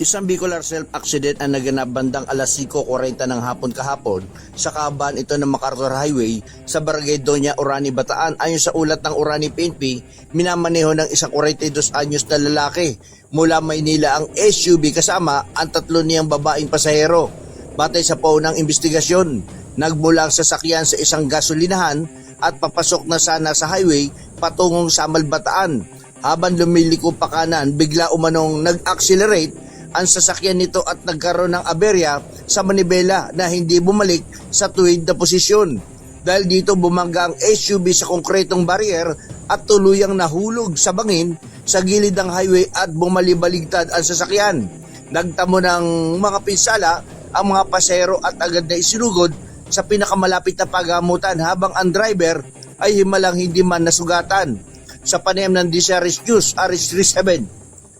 Isang vehicular self-accident ang naganap bandang alas 5:40 ng hapon kahapon sa kahabaan ito ng MacArthur Highway sa Barangay Doña, Orani, Bataan. Ayon sa ulat ng Orani PNP, minamaneho ng isang 42 anyos na lalaki mula Maynila ang SUV kasama ang 3 niyang babaeng pasahero. Batay sa paunang investigasyon, nagmula ang sasakyan sa isang gasolinahan at papasok na sana sa highway patungong Samal, Bataan. Habang lumiliko pa kanan, bigla umanong nag-accelerate ang sasakyan nito at nagkaroon ng aberya sa manibela na hindi bumalik sa tuwid na posisyon. Dahil dito bumangga ang SUV sa konkretong barrier at tuluyang nahulog sa bangin sa gilid ng highway at bumalibaligtad ang sasakyan. Nagtamo ng mga pinsala ang mga pasahero at agad na isinugod sa pinakamalapit na paggamutan habang ang driver ay himalang hindi man nasugatan. Sa panayam ng DZRH News, RH37,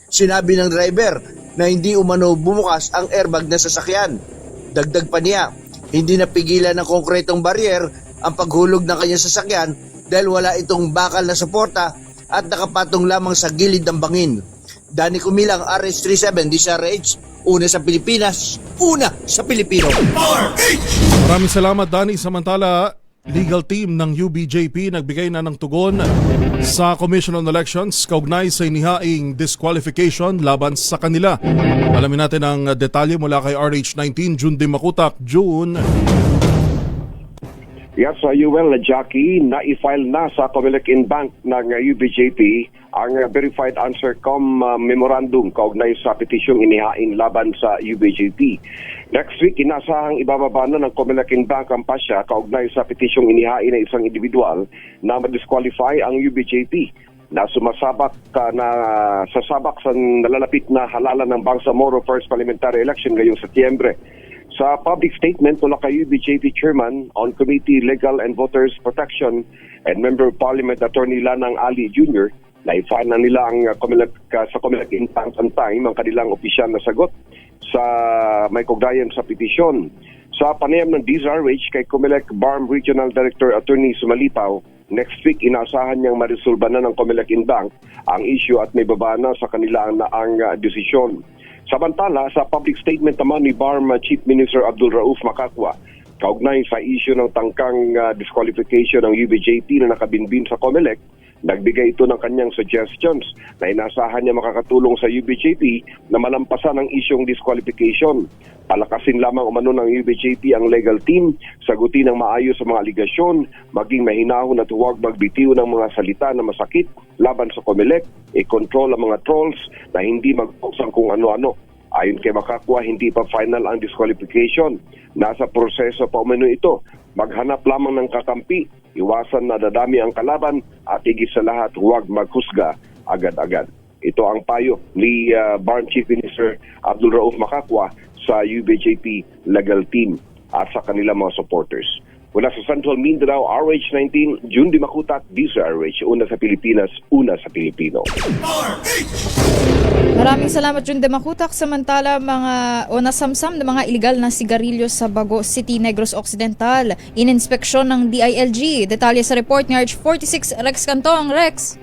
sinabi ng driver na hindi umano bumukas ang airbag ng sasakyan. Dagdag pa niya, hindi napigilan ng konkretong barrier ang paghulog ng kanyang sasakyan dahil wala itong bakal na suporta at nakapatong lamang sa gilid ng bangin. Dani Kumilang, RH37, DZRH, una sa Pilipinas, una sa Pilipino. Maraming salamat, Dani. Samantala, legal team ng UBJP nagbigay na ng tugon sa Commission on Elections kaugnay sa inihaing disqualification laban sa kanila. Alamin natin ang detalye mula kay RH19, June D. Makutak. June. Yes, Yuel, Jackie, na-file na sa Comelec Bank ng UBJP ang verified answer memorandum kaugnay sa petisyong inihain laban sa UBJP. Next week, inasahang ibababa na ng Comelec Bank ang pasya kaugnay sa petisyong inihain ng isang individual na ma-disqualify ang UBJP na sumasabak sa nalalapit na halalan ng Bangsamoro First Parliamentary Election ngayong Setyembre. Sa public statement mula kay UBJP Chairman on Committee Legal and Voters Protection and Member of Parliament Attorney Lanang Ali Jr., na-file na nila ang sa Comelec Bank on time ang kanilang opisyal na sagot sa may kugnayan sa petisyon. Sa panayam ng DZRH kay Comelec BARM Regional Director Attorney Sumalipaw, next week inaasahan niyang marisolba na ng Comelec Bank ang issue at may baba na sa kanila ang desisyon. Samantala, sa public statement naman ni BARM Chief Minister Abdul Rauf Makakwa, kaugnay sa issue ng tangkang disqualification ng UBJP na nakabinbin sa Comelec, nagbigay ito ng kanyang suggestions na inasahan niya makakatulong sa UBJP na malampasan ang isyong disqualification. Palakasin lamang umano ng UBJP ang legal team, sagutin ng maayos sa mga aligasyon, maging mahinahon at huwag magbitiw ng mga salita na masakit laban sa Comelec, i-control ang mga trolls na hindi mag-post kung ano-ano. Ayon kay Makakwa, hindi pa final ang disqualification. Nasa proseso pa umano ito. Maghanap lamang ng kakampi, iwasan na dadami ang kalaban at higit sa lahat huwag maghusga agad-agad. Ito ang payo ni BARM Chief Minister Abdul Rauf Makakwa sa UBJP legal team at sa kanilang mga supporters. Mula sa Central Mindanao, RH19, June Dimacutat, DZRH, una sa Pilipinas, una sa Pilipino. Maraming salamat Jun Demakutak. Samantala nasamsam ng mga iligal na sigarilyo sa Bago City, Negros Occidental. Ininspeksyon ng DILG. Detalye sa report ni RH46 Rex Cantong. Rex.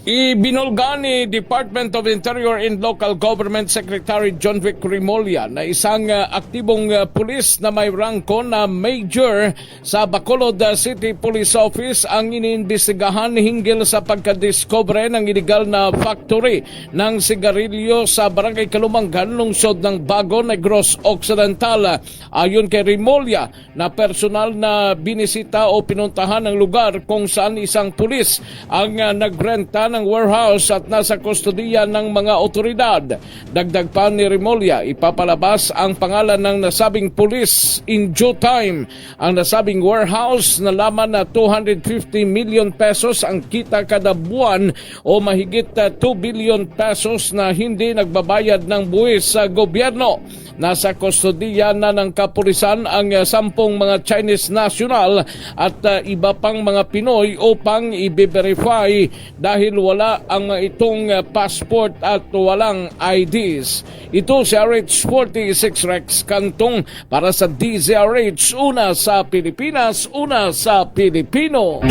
Ibinulga ni Department of Interior and Local Government Secretary John Vic Remolla na isang aktibong pulis na may rangko na major sa Bacolod City Police Office ang iniimbestigahan hinggil sa pagkadiscover ng illegal na factory ng sigarilyo sa Barangay Kalumanggan, lungsod ng Bago, Negros Occidental. Ayon kay Remolla, na personal na binisita o pinuntahan ng lugar kung saan isang pulis ang nagrenta ng warehouse at nasa kustodiya ng mga otoridad. Dagdag pa ni Remolla, ipapalabas ang pangalan ng nasabing pulis in due time. Ang nasabing warehouse na laman na 250 million pesos ang kita kada buwan o mahigit 2 billion pesos na hindi nagbabayad ng buwis sa gobyerno. Nasa kustodiya na ng kapulisan ang 10 mga Chinese national at iba pang mga Pinoy upang i-verify dahil wala ang itong passport at walang IDs. Ito si RH46 Rex Cantong para sa DZRH, una sa Pilipinas, una sa Pilipino.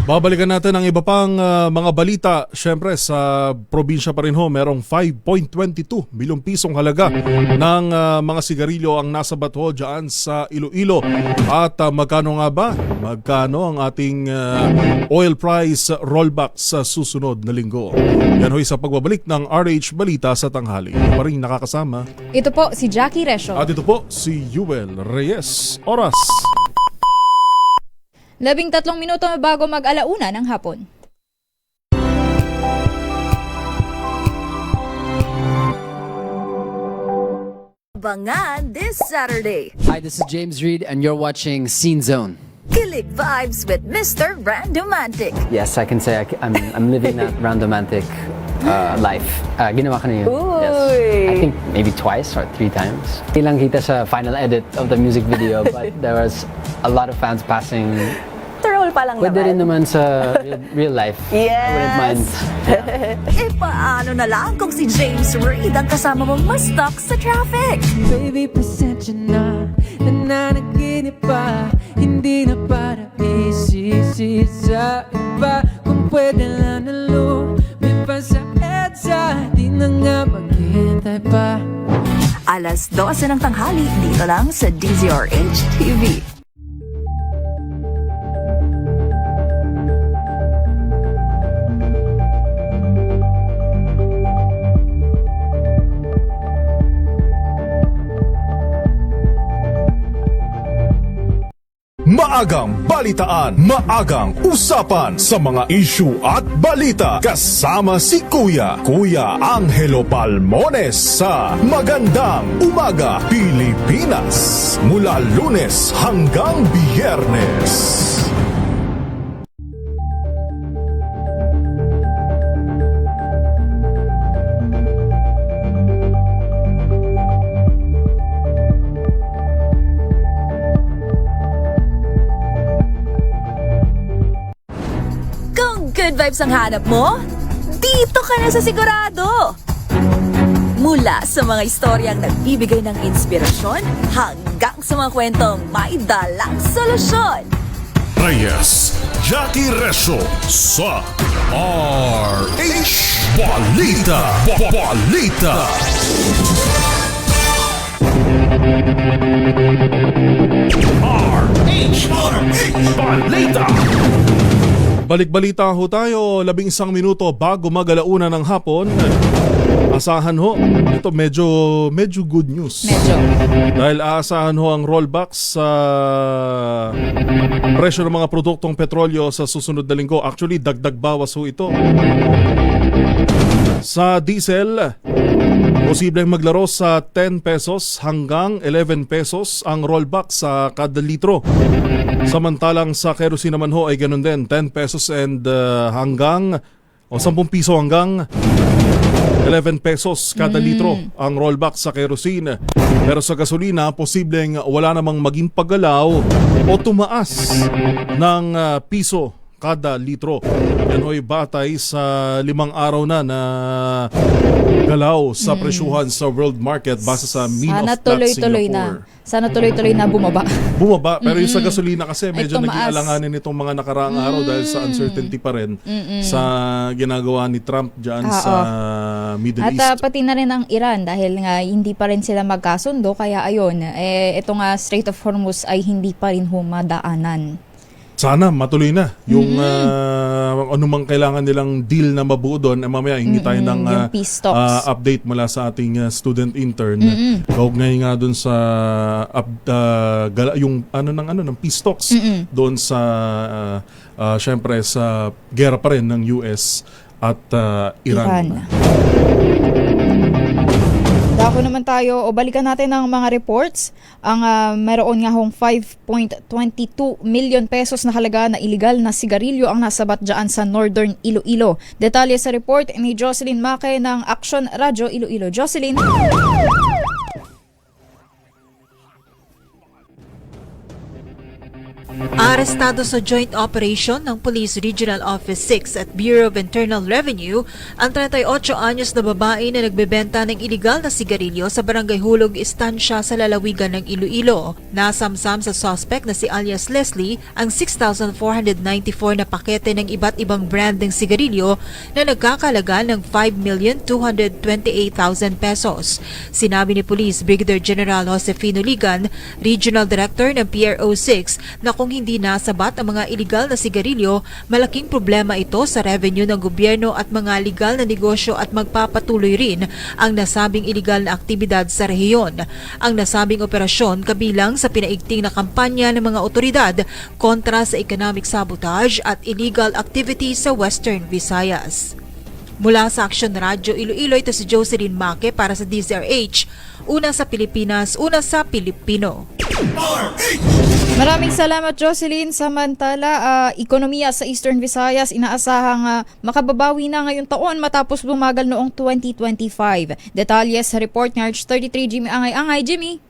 Babalikan natin ang iba pang mga balita. Siyempre sa probinsya pa rin ho, merong 5.22 milyong pisong halaga ng mga sigarilyo ang nasa bato dyan sa Iloilo. At magkano nga ba? Magkano ang ating oil price rollback sa susunod na linggo? Yan ho'y sa pagbabalik ng RH Balita sa tanghali. Pa rin nakakasama. Ito po si Jackie Resho. At ito po si Yuel Reyes. Oras 13 minuto bago mag-alauna ng hapon. Abangan this Saturday. Hi, this is James Reed and you're watching Scene Zone. Kilig vibes with Mr. Randomantic. Yes, I can say I'm living that Randomantic life. Ginawa ko na yun. Yes. I think maybe twice or 3 times. Ilang kita sa final edit of the music video, but there was a lot of fans passing. Troll pa lang Pwede rin naman sa real life. Yes. I wouldn't mind. E paano na lang kung si James Reid ang kasama mong ma-stuck sa traffic? Baby, pasensya na, nananaginip pa, hindi na para isisi sa iba. Kung pwede lang na lumipas sa EDSA, di na nga maghintay pa. Alas 12 ng tanghali, dito lang sa DZRH TV. Maagang balitaan, maagang usapan sa mga issue at balita. Kasama si Kuya Angelo Palmones sa Magandang Umaga Pilipinas. Mula Lunes hanggang Biyernes. Good vibes ang hanap mo? Dito ka na sa sigurado! Mula sa mga istoryang nagbibigay ng inspirasyon hanggang sa mga kwentong may dalang solusyon. Reyes, Jackie Resho sa RH Balita. Balita. RH Balita. Balik-balita ho tayo, 11 minuto bago mag-alauna ng hapon. Asahan ho, ito medyo good news. Dahil aasahan ho ang rollback sa presyo ng mga produktong petrolyo sa susunod na linggo. Actually, dagdag bawas ho ito. Sa diesel, posibleng maglaro sa 10 pesos hanggang 11 pesos ang rollback sa kada litro. Samantalang sa kerosene naman ho ay ganun din, 10 pesos and hanggang o 10 piso hanggang 11 pesos kada litro ang rollback sa kerosene. Pero sa gasolina, posibleng wala namang maging paggalaw o tumaas ng piso kada litro. Yan ho'y batay sa 5 araw na galaw sa presyuhan sa world market base sa mean Sana of Platts tuloy-tuloy Singapore. Sana tuloy-tuloy na bumaba. Bumaba, pero yung sa gasolina kasi medyo Ay, naging tumaas. alanganin itong mga nakaraang araw dahil sa uncertainty pa rin sa ginagawa ni Trump dyan sa Middle At East. pati na rin ang Iran dahil nga hindi pa rin sila magkasundo kaya ayun, ito nga Strait of Hormuz ay hindi pa rin humadaanan. Sana matuloy na yung anumang kailangan nilang deal na mabuo doon. Mamaya hingi tayo ng yung peace talks. update mula sa ating student intern. Kaugnay nga doon sa yung ng peace talks doon sa syempre sa gera pa rin ng US at Iran. Dako naman tayo o balikan natin ang mga reports. Ang meron nga hong 5.22 million pesos na halaga na illegal na sigarilyo ang nasabat dyan sa Northern Iloilo. Detalye sa report ni Jocelyn Make ng Action Radio Iloilo. Jocelyn? Arestado sa joint operation ng Police Regional Office 6 at Bureau of Internal Revenue ang 38 anyos na babae na nagbebenta ng iligal na sigarilyo sa Barangay Hulog, Estancia sa lalawigan ng Iloilo. Nasamsam sa suspect na si alias Leslie ang 6,494 na pakete ng iba't ibang brand ng sigarilyo na nagkakalaga ng 5,228,000 pesos. Sinabi ni Police Brigadier General Josefino Ligan, Regional Director ng PRO 6, na kung hindi nasabat ang mga iligal na sigarilyo, malaking problema ito sa revenue ng gobyerno at mga legal na negosyo at magpapatuloy rin ang nasabing iligal na aktibidad sa rehiyon. Ang nasabing operasyon kabilang sa pinaigting na kampanya ng mga otoridad kontra sa economic sabotage at illegal activity sa Western Visayas. Mula sa Action Radio Iloilo, ito si Jocelyn Make para sa DZRH. Una sa Pilipinas, una sa Pilipino. Maraming salamat Jocelyn. Samantala, ekonomiya sa Eastern Visayas inaasahang makababawi na ngayong taon matapos bumagal noong 2025. Detalye sa report ni Arch 33 Jimmy Angay. Jimmy?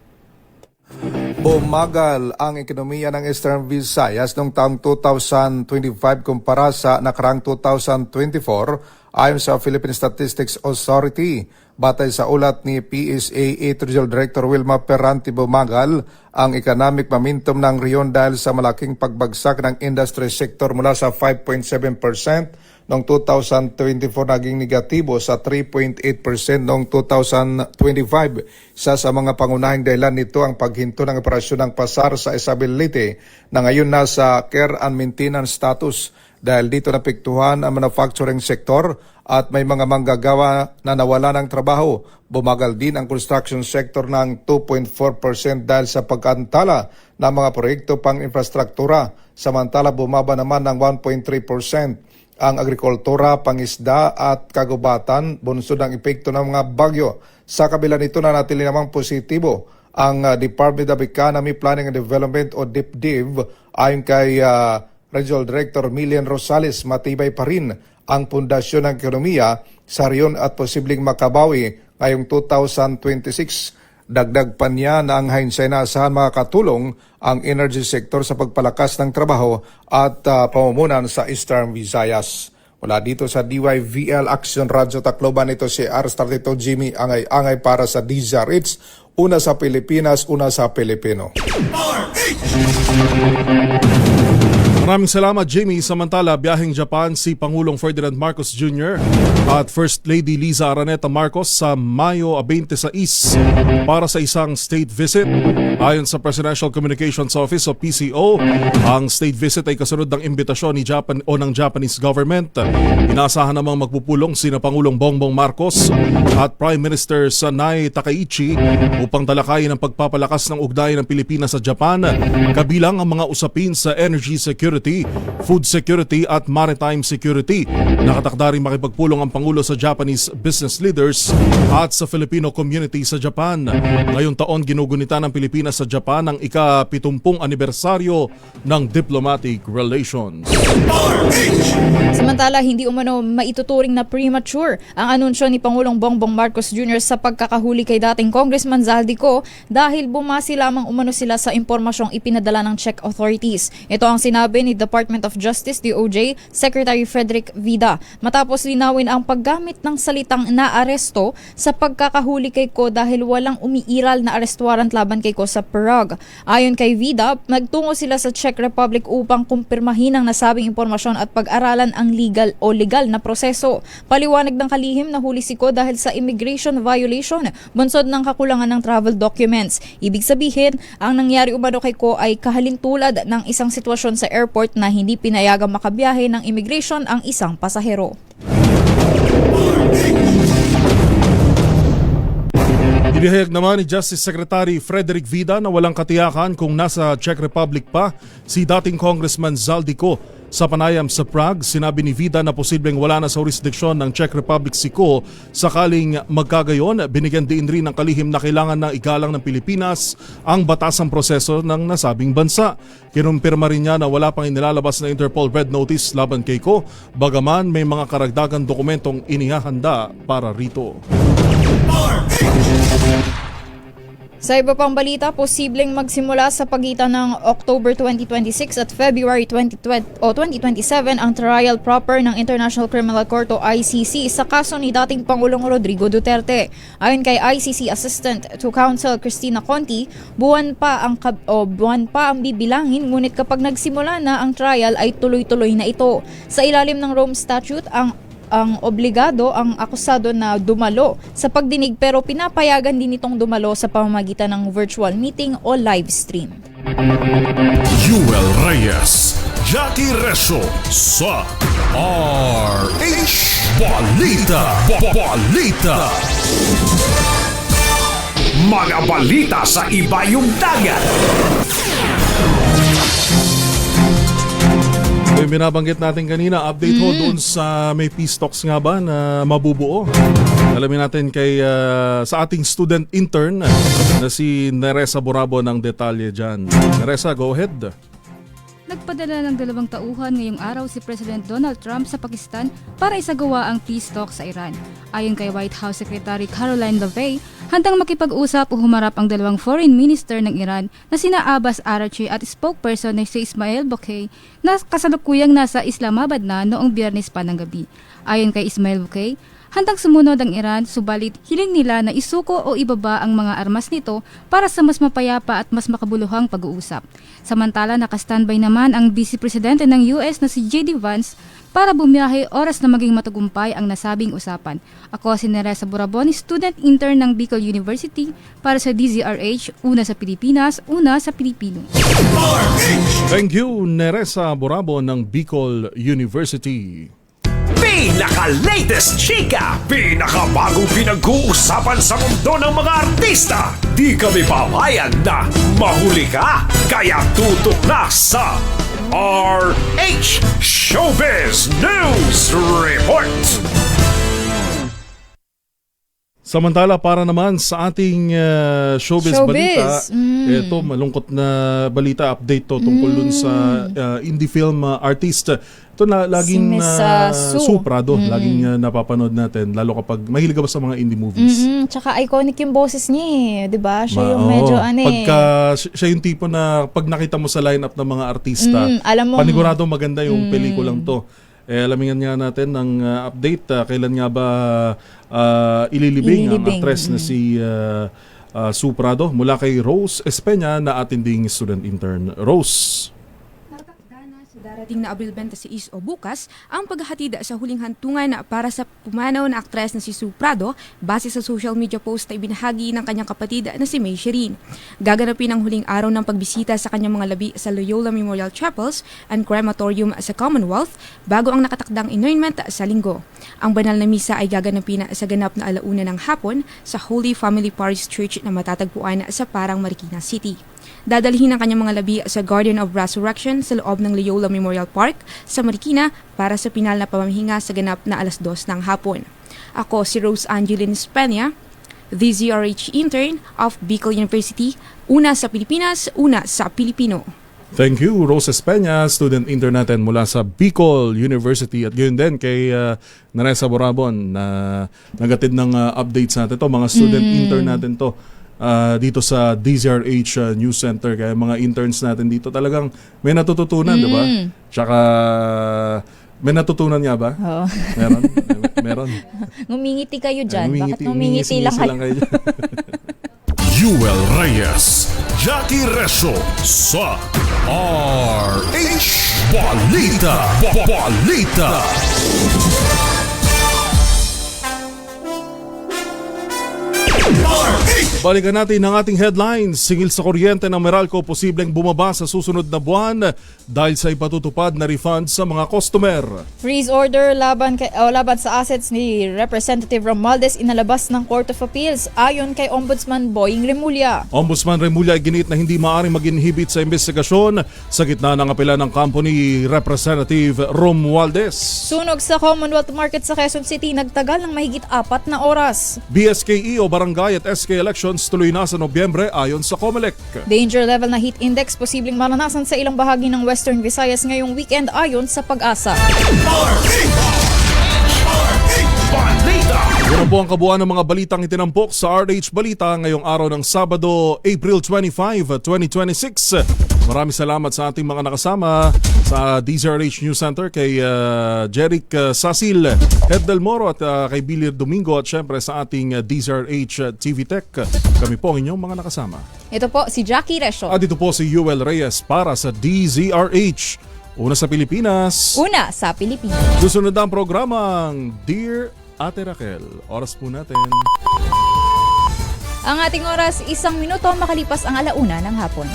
Bumagal ang ekonomiya ng Eastern Visayas noong taong 2025 kumpara sa nakarang 2024 ayon sa Philippine Statistics Authority. Batay sa ulat ni PSA 8 Regional Director Wilma Perranti, bumagal ang economic momentum ng rehiyon dahil sa malaking pagbagsak ng industry sector mula sa 5.7% noong 2024 naging negatibo sa 3.8% noong 2025. Isa sa mga pangunahing dahilan nito ang paghinto ng operasyon ng pasar sa Isabelite na ngayon nasa care and maintenance status. Dahil dito napektuhan ang manufacturing sector at may mga manggagawa na nawala ng trabaho. Bumagal din ang construction sector ng 2.4% dahil sa pagkantala ng mga proyekto pang infrastruktura. Samantala bumaba naman ng 1.3% ang agrikultura, pangisda at kagubatan bunsod ng epekto ng mga bagyo. Sa kabila nito nanatili namang positibo ang Department of Economy, Planning and Development o DepDev ayon kay Regional Director Milian Rosales. Matibay pa rin ang pundasyon ng ekonomiya sa riyon at posibleng makabawi ngayong 2026. Dagdag pa niya na ang hindsight na asahan makakatulong ang energy sector sa pagpalakas ng trabaho at pamumunan sa Eastern Visayas. Mula dito sa DYVL Action Radio Tacloban, ito si R32 Jimmy Angay para sa DZRH. Una sa Pilipinas, una sa Pilipino. Maraming salamat Jimmy. Samantala, biyaheng Japan si Pangulong Ferdinand Marcos Jr. at First Lady Liza Araneta Marcos sa Mayo 26 para sa isang state visit. Ayon sa Presidential Communications Office o PCO, ang state visit ay kasunod ng imbitasyon ng Japanese government. Inaasahan namang magpupulong sina Pangulong Bongbong Marcos at Prime Minister Sanae Takaichi upang talakayin ang pagpapalakas ng ugnayan ng Pilipinas sa Japan, kabilang ang mga usapin sa energy security security, food security at maritime security. Nakatakda rin makipagpulong ang Pangulo sa Japanese business leaders at sa Filipino community sa Japan. Ngayong taon ginugunita ng Pilipinas sa Japan ang ika-70 anibersaryo ng diplomatic relations. Samantala, hindi umano maituturing na premature ang anunsyo ni Pangulong Bongbong Marcos Jr. sa pagkakahuli kay dating Congressman Zaldico dahil bumasi lamang umano sila sa impormasyong ipinadala ng Czech authorities. Ito ang sinabi ni Department of Justice DOJ Secretary Frederick Vida matapos linawin ang paggamit ng salitang naaresto sa pagkakahuli kay Ko dahil walang umiiral na arrest warrant laban kay Ko sa Prague. Ayon kay Vida, nagtungo sila sa Czech Republic upang kumpirmahin ang nasabing impormasyon at pag-aralan ang legal na proseso. Paliwanag ng kalihim na huli si Ko dahil sa immigration violation, bunsod ng kakulangan ng travel documents. Ibig sabihin, ang nangyari umano kay Ko ay kahalintulad ng isang sitwasyon sa airport na hindi pinayagang makabiyahe ng immigration ang isang pasahero. Inihayag naman ni Justice Secretary Frederick Vida na walang katiyakan kung nasa Czech Republic pa si dating Congressman Zaldico. Sa panayam sa Prague, sinabi ni Vida na posibleng wala na sa jurisdiksyon ng Czech Republic si Ko. Sakaling magkagayon, binigyan din rin ng kalihim na kailangan na igalang ng Pilipinas ang batasang proseso ng nasabing bansa. Kinumpirma rin niya na wala pang inilalabas na Interpol Red Notice laban kay Ko, bagaman may mga karagdagang dokumentong inihahanda para rito. Sa iba pang balita, posibleng magsimula sa pagitan ng October 2026 at February 2027 ang trial proper ng International Criminal Court o ICC sa kaso ni dating Pangulong Rodrigo Duterte. Ayon kay ICC Assistant to Counsel Cristina Conti, buwan pa ang bibilangin, ngunit kapag nagsimula na ang trial ay tuloy-tuloy na ito. Sa ilalim ng Rome Statute, ang obligado ang akusado na dumalo sa pagdinig pero pinapayagan din itong dumalo sa pamamagitan ng virtual meeting o live stream. Yuel Reyes, Jackie Reso sa RH Balita. Balita. Mga balita sa ibayong dagat. Yung binabanggit natin kanina, update ho doon sa may peace talks nga ba na mabubuo. Alamin natin sa ating student intern na si Neresa Borabo ng detalye dyan. Neresa, go ahead. Nagpadala ng 2 tauhan ngayong araw si President Donald Trump sa Pakistan para isagawa ang peace talk sa Iran. Ayon kay White House Secretary Caroline LaVey, handang makipag-usap o humarap ang 2 foreign minister ng Iran na sina Abbas Araghchi at spokesperson na si Ismail Bokeh na kasalukuyang nasa Islamabad na noong Biyernes pa ng gabi. Ayon kay Ismail Bokeh, handang sumunod ang Iran, subalit hiling nila na isuko o ibaba ang mga armas nito para sa mas mapayapa at mas makabuluhang pag-uusap. Samantala, nakastandby naman ang Vice Presidente ng US na si J.D. Vance para bumiyahe oras na maging matagumpay ang nasabing usapan. Ako si Neresa Borabon, student intern ng Bicol University para sa DZRH, una sa Pilipinas, una sa Pilipino. Thank you, Neresa Borabo ng Bicol University. Pinaka-latest chika! Pinaka-bagong pinag-uusapan sa mundo ng mga artista! Di kami papayag na mahuli ka! Kaya tutok na sa RH Showbiz News Report! Samantala, para naman sa ating showbiz balita, ito malungkot na balita update to tungkol dun sa indie film artist. Ito na laging Sue Prado, laging napapanood natin lalo kapag mahilig ka ba sa mga indie movies. Tsaka iconic yung boses niya, 'di ba? Siya yung medyo pagka siya yung tipo na pag nakita mo sa lineup ng mga artista, alam mo, panigurado maganda yung pelikulang to. Alamin nga natin ng update, kailan nga ba ililibing ang actress na si Sue Prado mula kay Rose Espeña na ating ding student intern. Rose. Darating na Abril 26 o bukas ang paghahatid sa huling hantungan para sa pumanaw na aktres na si Sue Prado base sa social media post na ibinahagi ng kanyang kapatid na si May Sherin. Gaganapin ang huling araw ng pagbisita sa kanyang mga labi sa Loyola Memorial Chapels and Crematorium sa Commonwealth bago ang nakatakdang interment sa Linggo. Ang banal na misa ay gaganapin sa ganap na 1:00 ng hapon sa Holy Family Parish Church na matatagpuan sa Parang, Marikina City. Dadalhin ang kanyang mga labi sa Garden of Resurrection sa loob ng Loyola Memorial Park sa Marikina para sa pinal na pamamahinga sa ganap na 2:00 ng hapon. Ako si Rose Angeline Espana, DZRH intern of Bicol University, una sa Pilipinas, una sa Pilipino. Thank you, Rose Espana, student intern natin mula sa Bicol University. At gayon din kay Naresa Borabon na nagatid ng updates natin to. Mga student intern natin to dito sa DZRH News Center. Kaya mga interns natin dito talagang may natututunan, di ba? Tsaka may natutunan niya ba? Oo. Meron? Meron. Ngumingiti kayo dyan. Bakit ngumingiti lang kayo? Yuel Reyes, Jackie Resho sa RH Balita. Balita. Balikan natin ang ating headlines. Singil sa kuryente ng Meralco posibleng bumaba sa susunod na buwan dahil sa ipatutupad na refund sa mga customer. Freeze order laban sa assets ni Representative Romualdez inalabas ng Court of Appeals ayon kay Ombudsman Boying Remulla. Ombudsman Remulla ay ginit na hindi maaaring mag-inhibit sa investigasyon sa gitna ng apela ng kampo ni Representative Romualdez. Sunog sa Commonwealth Market sa Quezon City nagtagal ng mahigit 4 na oras. BSKE o Barangay at SK Elections tuloy na sa Nobyembre ayon sa COMELEC. Danger level na heat index posibleng maranasan sa ilang bahagi ng Western Visayas ngayong weekend ayon sa Pag-asa. Yan po ang kabuuan ng mga balitang itinampok sa RH Balita ngayong araw ng Sabado, April 25, 2026. Maraming salamat sa ating mga nakasama sa DZRH News Center kay Jeric Sasil, Ed Del Moro at kay Bilir Domingo at syempre sa ating DZRH TV Tech. Kami po ang inyong mga nakasama. Ito po si Jackie Resho. At ito po si Yuel Reyes para sa DZRH. Una sa Pilipinas. Una sa Pilipinas. Susunod ang programang Dear Ate Raquel. Oras po natin. Ang ating oras, 1 minuto makalipas ang 1:00 ng hapon.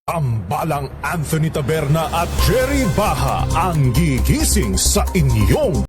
Tambalang Anthony Taberna at Jerry Baha ang gigising sa inyong